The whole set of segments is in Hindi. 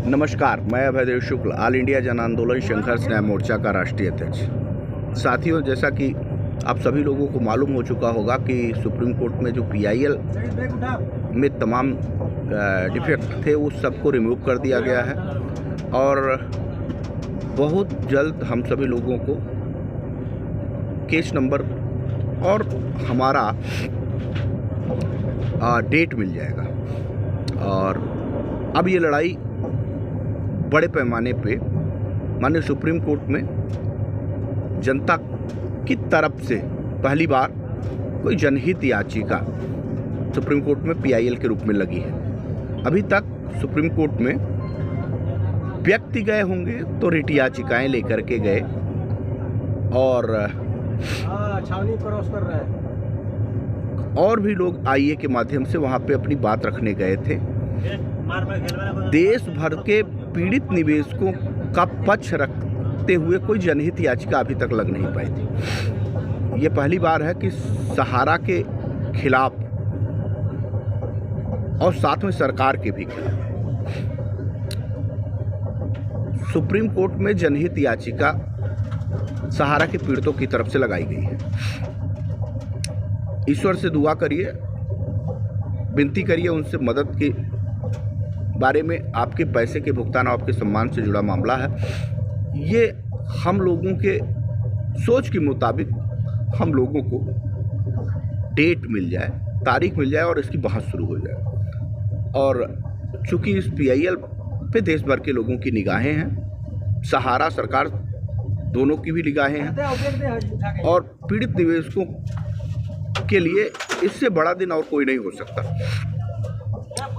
नमस्कार, मैं अभयदेव शुक्ल, ऑल इंडिया जन आंदोलन संघर्ष न्याय मोर्चा का राष्ट्रीय अध्यक्ष। साथियों, जैसा कि आप सभी लोगों को मालूम हो चुका होगा कि सुप्रीम कोर्ट में जो PIL में तमाम डिफेक्ट थे उस सबको रिमूव कर दिया गया है और बहुत जल्द हम सभी लोगों को केस नंबर और हमारा डेट मिल जाएगा। और अब ये लड़ाई बड़े पैमाने पे माननीय सुप्रीम कोर्ट में जनता की तरफ से पहली बार कोई जनहित याचिका सुप्रीम कोर्ट में PIL के रूप में लगी है। अभी तक सुप्रीम कोर्ट में व्यक्ति गए होंगे तो रिट याचिकाएं लेकर के गए और छावनी क्रॉस कर रहे हैं और भी लोग IA के माध्यम से वहाँ पे अपनी बात रखने गए थे। देश भर के पीड़ित निवेशकों का पक्ष रखते हुए कोई जनहित याचिका अभी तक लग नहीं पाई थी। ये पहली बार है कि सहारा के खिलाफ और साथ में सरकार के भी खिलाफ सुप्रीम कोर्ट में जनहित याचिका सहारा के पीड़ितों की तरफ से लगाई गई है। ईश्वर से दुआ करिए, विनती करिए उनसे मदद के बारे में। आपके पैसे के भुगतान और आपके सम्मान से जुड़ा मामला है। ये हम लोगों के सोच के मुताबिक हम लोगों को डेट मिल जाए, तारीख मिल जाए और इसकी बहस शुरू हो जाए। और चूंकि इस PIL पे देश भर के लोगों की निगाहें हैं, सहारा सरकार दोनों की भी निगाहें हैं और पीड़ित निवेशकों के लिए इससे बड़ा दिन और कोई नहीं हो सकता,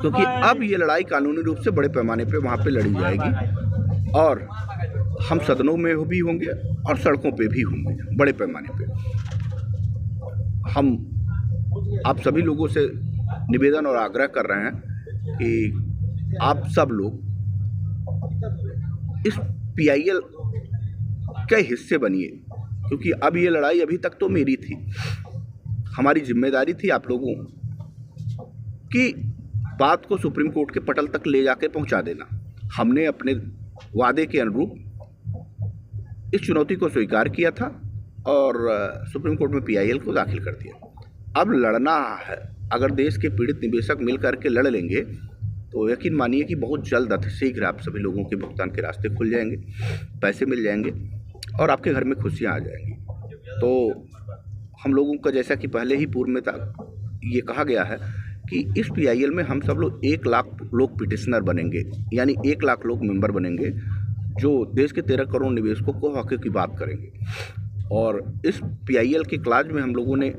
क्योंकि अब ये लड़ाई कानूनी रूप से बड़े पैमाने पे वहाँ पे लड़ी जाएगी और हम सदनों में भी होंगे और सड़कों पे भी होंगे बड़े पैमाने पे। हम आप सभी लोगों से निवेदन और आग्रह कर रहे हैं कि आप सब लोग इस PIL के हिस्से बनिए, क्योंकि अब ये लड़ाई अभी तक तो मेरी थी, हमारी जिम्मेदारी थी आप लोगों की बात को सुप्रीम कोर्ट के पटल तक ले जाके पहुंचा देना। हमने अपने वादे के अनुरूप इस चुनौती को स्वीकार किया था और सुप्रीम कोर्ट में PIL को दाखिल कर दिया। अब लड़ना है। अगर देश के पीड़ित निवेशक मिल करके लड़ लेंगे तो यकीन मानिए कि बहुत जल्द अतिशीघ्र आप सभी लोगों के भुगतान के रास्ते खुल जाएंगे, पैसे मिल जाएंगे और आपके घर में खुशियाँ आ जाएंगी। तो हम लोगों का, जैसा कि पहले ही पूर्व में ये कहा गया है कि इस PIL में हम सब लोग 1 लाख लोग पिटिशनर बनेंगे, यानी 1 लाख लोग मेंबर बनेंगे जो देश के 13 करोड़ निवेशकों को हक की बात करेंगे। और इस PIL के क्लाज में हम लोगों ने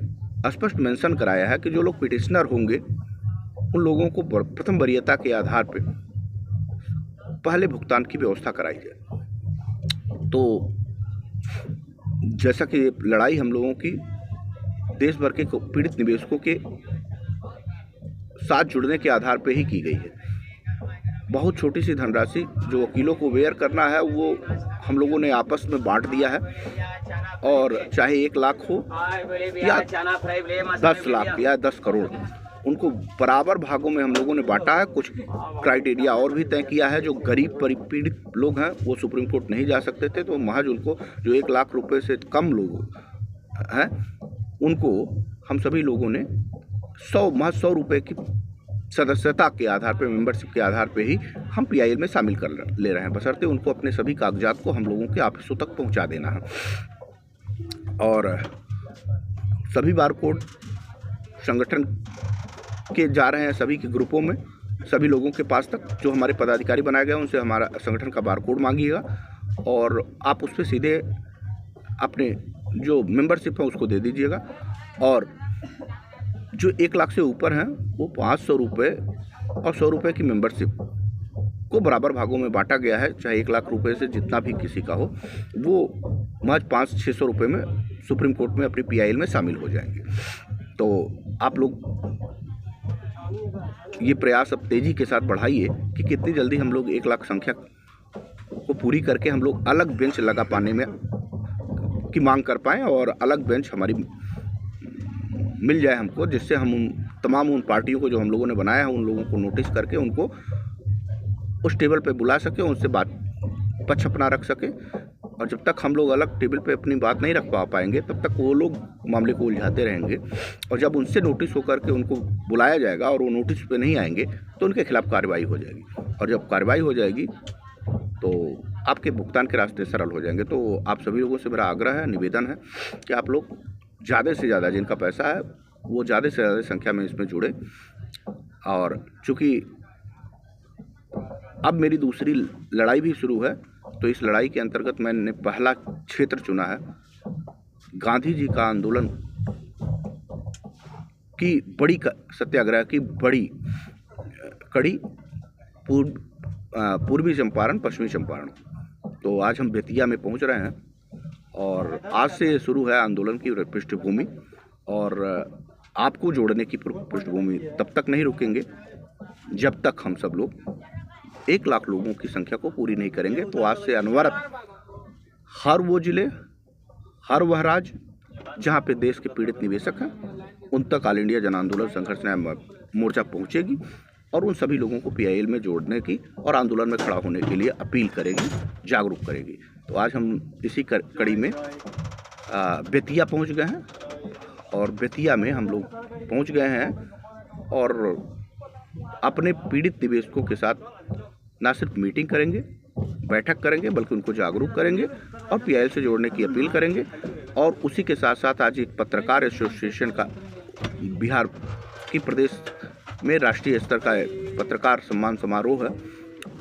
स्पष्ट मेंशन कराया है कि जो लोग पिटिशनर होंगे उन लोगों को प्रथम वरीयता के आधार पर पहले भुगतान की व्यवस्था कराई जाए। तो जैसा कि लड़ाई हम लोगों की देश भर के पीड़ित निवेशकों के साथ जुड़ने के आधार पर ही की गई है। बहुत छोटी सी धनराशि जो वकीलों को वेयर करना है वो हम लोगों ने आपस में बांट दिया है और चाहे 1 लाख हो या 10 लाख या 10 करोड़, उनको बराबर भागों में हम लोगों ने बांटा है। कुछ क्राइटेरिया और भी तय किया है। जो गरीब पीड़ित लोग हैं वो सुप्रीम कोर्ट नहीं जा सकते थे, तो महज उनको जो 1 लाख रुपए से कम लोग हैं उनको हम सभी लोगों ने 100 रुपये की सदस्यता के आधार पर, मेंबरशिप के आधार पे ही हम PIL में शामिल कर ले रहे हैं, बशर्ते उनको अपने सभी कागजात को हम लोगों के ऑफिसों तक पहुंचा देना है। और सभी बारकोड संगठन के जा रहे हैं, सभी के ग्रुपों में, सभी लोगों के पास तक जो हमारे पदाधिकारी बनाए गए उनसे हमारा संगठन का बारकोड मांगिएगा और आप उस पर सीधे अपने जो मेंबरशिप है उसको दे दीजिएगा। और जो 1 लाख से ऊपर हैं वो 500 रुपये और 100 रुपये की मेंबरशिप को बराबर भागों में बांटा गया है। चाहे 1 लाख रुपये से जितना भी किसी का हो, वो महज 500-600 रुपये में सुप्रीम कोर्ट में अपनी PIL में शामिल हो जाएंगे। तो आप लोग ये प्रयास अब तेज़ी के साथ बढ़ाइए कि कितनी जल्दी हम लोग 1 लाख संख्या को पूरी करके हम लोग अलग बेंच लगा पाने में की मांग कर पाएँ और अलग बेंच हमारी मिल जाए हमको, जिससे हम तमाम उन पार्टियों को जो हम लोगों ने बनाया है उन लोगों को नोटिस करके उनको उस टेबल पे बुला सके, उनसे बात पक्ष अपना रख सके। और जब तक हम लोग अलग टेबल पे अपनी बात नहीं रख पाएंगे तब तक वो लोग मामले को उलझाते रहेंगे। और जब उनसे नोटिस होकर के उनको बुलाया जाएगा और वो नोटिस पे नहीं आएंगे तो उनके खिलाफ कार्रवाई हो जाएगी। और जब कार्रवाई हो जाएगी तो आपके भुगतान के रास्ते सरल हो जाएंगे। तो आप सभी लोगों से मेरा आग्रह है, निवेदन है कि आप लोग ज़्यादा से ज़्यादा जिनका पैसा है वो ज़्यादा से ज़्यादा संख्या में इसमें जुड़े। और चूँकि अब मेरी दूसरी लड़ाई भी शुरू है तो इस लड़ाई के अंतर्गत मैंने पहला क्षेत्र चुना है गांधी जी का आंदोलन की बड़ी सत्याग्रह की बड़ी कड़ी पूर्वी चंपारण पश्चिमी चंपारण। तो आज हम बेतिया में पहुंच रहे हैं और आज से शुरू है आंदोलन की पृष्ठभूमि। और आपको जोड़ने की पृष्ठभूमि तब तक नहीं रुकेंगे जब तक हम सब लोग 1 लाख लोगों की संख्या को पूरी नहीं करेंगे। तो आज से अनवरत हर वो जिले, हर वह राज्य जहाँ पे देश के पीड़ित निवेशक हैं उन तक ऑल इंडिया जन आंदोलन संघर्ष न्याय मोर्चा पहुँचेगी और उन सभी लोगों को PIL में जोड़ने की और आंदोलन में खड़ा होने के लिए अपील करेगी, जागरूक करेगी। तो आज हम इसी कड़ी में बेतिया पहुँच गए हैं और बेतिया में हम लोग पहुँच गए हैं और अपने पीड़ित निवेशकों के साथ ना सिर्फ मीटिंग करेंगे, बैठक करेंगे, बल्कि उनको जागरूक करेंगे और PIL से जोड़ने की अपील करेंगे। और उसी के साथ साथ आज एक पत्रकार एसोसिएशन का बिहार की प्रदेश में राष्ट्रीय स्तर का पत्रकार सम्मान समारोह है,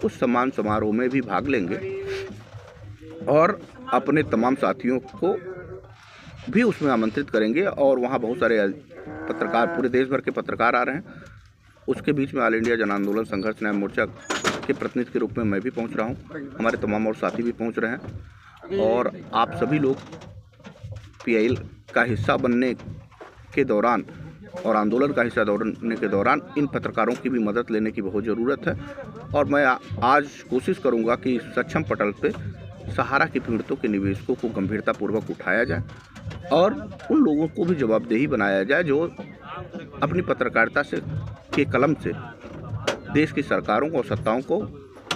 उस सम्मान समारोह में भी भाग लेंगे और अपने तमाम साथियों को भी उसमें आमंत्रित करेंगे। और वहाँ बहुत सारे पत्रकार, पूरे देश भर के पत्रकार आ रहे हैं। उसके बीच में ऑल इंडिया जन आंदोलन संघर्ष न्याय मोर्चा के प्रतिनिधि के रूप में मैं भी पहुंच रहा हूं, हमारे तमाम और साथी भी पहुंच रहे हैं। और आप सभी लोग PIL का हिस्सा बनने के दौरान और आंदोलन का हिस्सा बनने के दौरान इन पत्रकारों की भी मदद लेने की बहुत ज़रूरत है। और मैं आज कोशिश करूंगा कि सक्षम पटल पे सहारा के पीड़ितों के निवेशकों को गंभीरतापूर्वक उठाया जाए और उन लोगों को भी जवाबदेही बनाया जाए जो अपनी पत्रकारिता से के कलम से देश की सरकारों और सत्ताओं को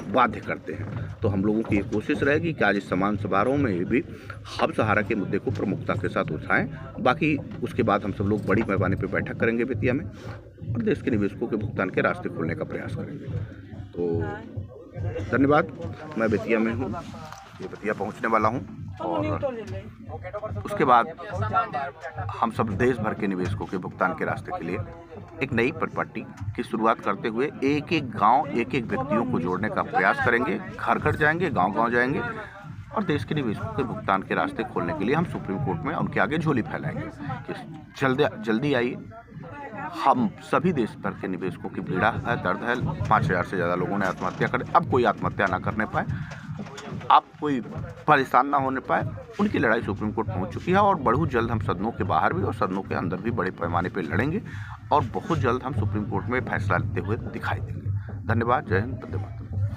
बाध्य करते हैं। तो हम लोगों की ये कोशिश रहेगी कि आज इस सम्मान समारोह में भी हम सहारा के मुद्दे को प्रमुखता के साथ उठाएं। बाकी उसके बाद हम सब लोग बड़ी पैमाने पर बैठक करेंगे बेतिया में और देश के निवेशकों के भुगतान के रास्ते खोलने का प्रयास करेंगे। तो धन्यवाद। मैं बेतिया में हूँ, ये बेतिया पहुँचने वाला हूँ और उसके बाद हम सब देश भर के निवेशकों के भुगतान के रास्ते के लिए एक नई परिपाटी की शुरुआत करते हुए एक एक गांव, एक एक व्यक्तियों को जोड़ने का प्रयास करेंगे। घर घर जाएंगे, गांव-गांव जाएंगे और देश के निवेशकों के भुगतान के रास्ते खोलने के लिए हम सुप्रीम कोर्ट में उनके आगे झोली फैलाएंगे कि जल्दी आइए। हम सभी देश भर के निवेशकों की पीड़ा है, दर्द है। 5000 से ज़्यादा लोगों ने आत्महत्या कर, अब कोई आत्महत्या ना करने पाए, आप कोई परेशान ना होने पाए, उनकी लड़ाई सुप्रीम कोर्ट पहुंच चुकी है। और बहुत जल्द हम सदनों के बाहर भी और सदनों के अंदर भी बड़े पैमाने पर लड़ेंगे और बहुत जल्द हम सुप्रीम कोर्ट में फैसला लेते हुए दिखाई देंगे। धन्यवाद। जय हिंद, वंदे मातरम।